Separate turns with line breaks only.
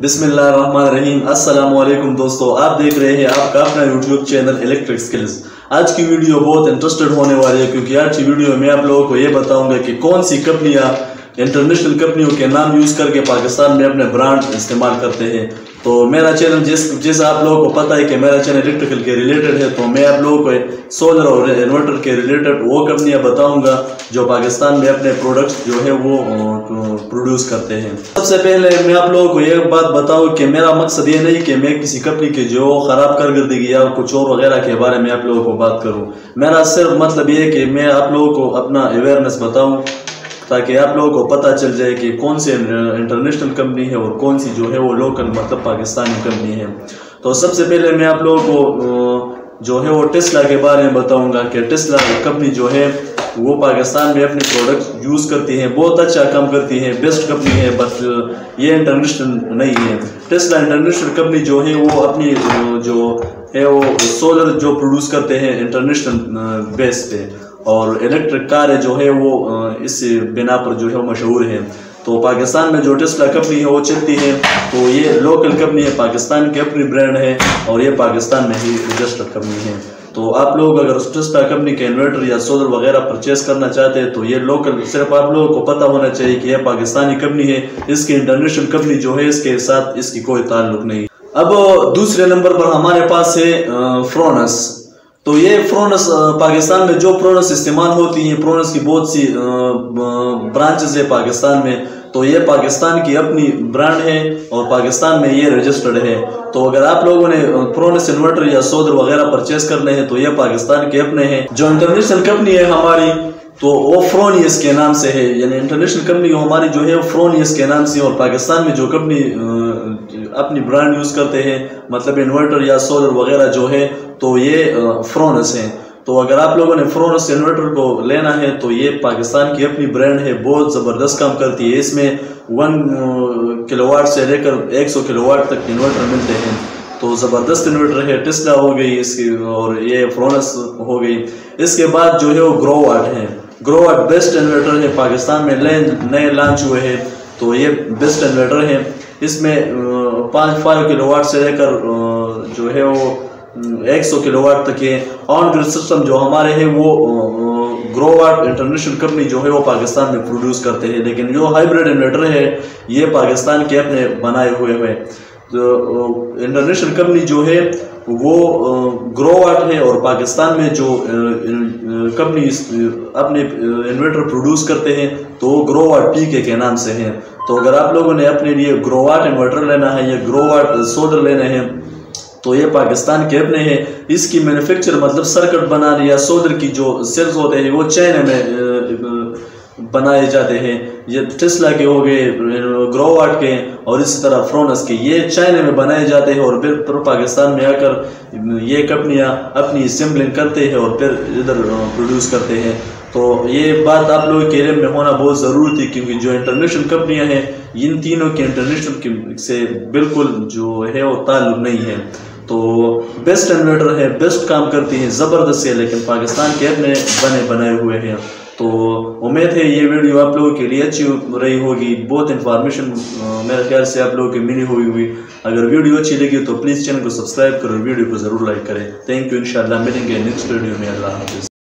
बिस्मिल्लाहिर्रहमानिर्रहीम। अस्सलाम वालेकुम दोस्तों, आप देख रहे हैं आपका अपना यूट्यूब चैनल इलेक्ट्रिक स्किल्स। आज की वीडियो बहुत इंटरेस्टेड होने वाली है क्योंकि आज की वीडियो में आप लोगों को ये बताऊंगा कि कौन सी कंपनियां इंटरनेशनल कंपनियों के नाम यूज़ करके पाकिस्तान में अपने ब्रांड इस्तेमाल करते हैं। तो मेरा चैनल जैसा आप लोगों को पता है कि मेरा चैनल इलेक्ट्रिकल के रिलेटेड है, तो मैं आप लोगों को सोलर और इन्वर्टर के रिलेटेड वो कंपनियां बताऊंगा जो पाकिस्तान में अपने प्रोडक्ट्स जो है वो प्रोड्यूस करते हैं। सबसे पहले मैं आप लोगों को ये बात बताऊं कि मेरा मकसद ये नहीं कि मैं किसी कंपनी के जो ख़राब कारकर्दगी या कुछ और वगैरह के बारे में आप लोगों को बात करूँ। मेरा सिर्फ मतलब ये है कि मैं आप लोगों को अपना अवेयरनेस बताऊँ ताकि आप लोगों को पता चल जाए कि कौन सी इंटरनेशनल कंपनी है और कौन सी जो है वो लोकल मतलब पाकिस्तानी कंपनी है। तो सबसे पहले मैं आप लोगों को जो है वो टेस्ला के बारे में बताऊंगा कि टेस्ला कंपनी जो है वो पाकिस्तान में अपने प्रोडक्ट यूज़ करती है, बहुत अच्छा काम करती है, बेस्ट कंपनी है, बट ये इंटरनेशनल नहीं है। टेस्ला इंटरनेशनल कंपनी जो है वो अपनी जो है वो सोलर जो प्रोड्यूस करते हैं इंटरनेशनल बेस पे, और इलेक्ट्रिक कार जो है वो इस बिना पर जो है वो मशहूर है। तो पाकिस्तान में जो टेस्ला कंपनी है वो चलती है, तो ये लोकल कंपनी है, पाकिस्तान की अपनी ब्रांड है और ये पाकिस्तान में ही रजिस्टर्ड कंपनी है। तो आप लोग अगर टेस्ला कंपनी के इन्वर्टर या सोलर वगैरह परचेस करना चाहते हैं तो ये लोकल, सिर्फ आप लोगों को पता होना चाहिए कि यह पाकिस्तानी कंपनी है, इसकी इंटरनेशनल कंपनी जो है इसके साथ इसकी कोई ताल्लुक नहीं। अब दूसरे नंबर पर हमारे पास है फ्रोनस। तो ये फ्रोनस पाकिस्तान में जो फ्रोनस इस्तेमाल होती हैं, फ्रोनस की बहुत सी ब्रांचेस है पाकिस्तान में, तो ये पाकिस्तान की अपनी ब्रांड है और पाकिस्तान में ये रजिस्टर्ड है। तो अगर आप लोगों ने फ्रोनस इन्वर्टर या सोलर वगैरह परचेस करने हैं तो ये पाकिस्तान के अपने हैं। जो इंटरनेशनल कंपनी है हमारी तो वो फ्रोनियस के नाम से है, यानी इंटरनेशनल कंपनी हमारी जो है वो फ्रोनियस के नाम से, और पाकिस्तान में जो कंपनी अपनी ब्रांड यूज़ करते हैं मतलब इन्वर्टर या सोलर वगैरह जो है तो ये फ्रोनस है। तो अगर आप लोगों ने फ्रोनस इन्वर्टर को लेना है तो ये पाकिस्तान की अपनी ब्रांड है, बहुत ज़बरदस्त काम करती है। इसमें 1 किलोवाट से लेकर 100 किलोवाट तक इन्वर्टर मिलते हैं, तो ज़बरदस्त इन्वर्टर है। टेस्ला हो गई इसकी और ये फ्रोनस हो गई। इसके बाद जो है वो ग्रोवाट है। ग्रोवाट बेस्ट इन्वर्टर है, पाकिस्तान में नए लॉन्च हुए हैं, तो ये बेस्ट इन्वर्टर है। इसमें 5 किलोवाट से लेकर जो है वो 100 किलोवाट तक है। ऑन ग्रिड सिस्टम जो हमारे हैं वो ग्रोवाट इंटरनेशनल कंपनी जो है वो पाकिस्तान में प्रोड्यूस करते हैं, लेकिन जो हाइब्रिड इन्वर्टर है ये पाकिस्तान के अपने बनाए हुए हैं। तो इंटरनेशनल कंपनी जो है वो ग्रोवाट है और पाकिस्तान में जो कंपनी अपने इन्वर्टर प्रोड्यूस करते हैं तो वो ग्रोवाट पीके के नाम से हैं। तो अगर आप लोगों ने अपने लिए ग्रोवाट इन्वर्टर लेना है या ग्रोवाट सोलर लेने हैं तो ये पाकिस्तान के अपने हैं। इसकी मैन्युफैक्चर मतलब सर्किट बनाने या सोलर की जो सेल्स होते हैं वो चाइना में बनाए जाते हैं। ये टेस्ला के हो गए, ग्रोवाट के और इसी तरह फ्रोनस के, ये चाइना में बनाए जाते हैं और फिर पाकिस्तान में आकर ये कंपनियां अपनी असेंबलिंग करते हैं और फिर इधर प्रोड्यूस करते हैं। तो ये बात आप लोगों के एरिया में होना बहुत ज़रूरी थी क्योंकि जो इंटरनेशनल कंपनियां हैं इन तीनों के इंटरनेशनल से बिल्कुल जो है वो ताल्लुक नहीं है। तो बेस्ट इन्वर्टर है, बेस्ट काम करती है, ज़बरदस्त है, लेकिन पाकिस्तान के अपने बनाए हुए हैं। तो उम्मीद है ये वीडियो आप लोगों के लिए अच्छी रही होगी, बहुत इन्फॉर्मेशन मेरे ख्याल से आप लोगों की मिली हुई। अगर वीडियो अच्छी लगी तो प्लीज़ चैनल को सब्सक्राइब करो, वीडियो को ज़रूर लाइक करें। थैंक यू, इंशाल्लाह मिलेंगे नेक्स्ट वीडियो में। अल्लाह हाफ़िज़।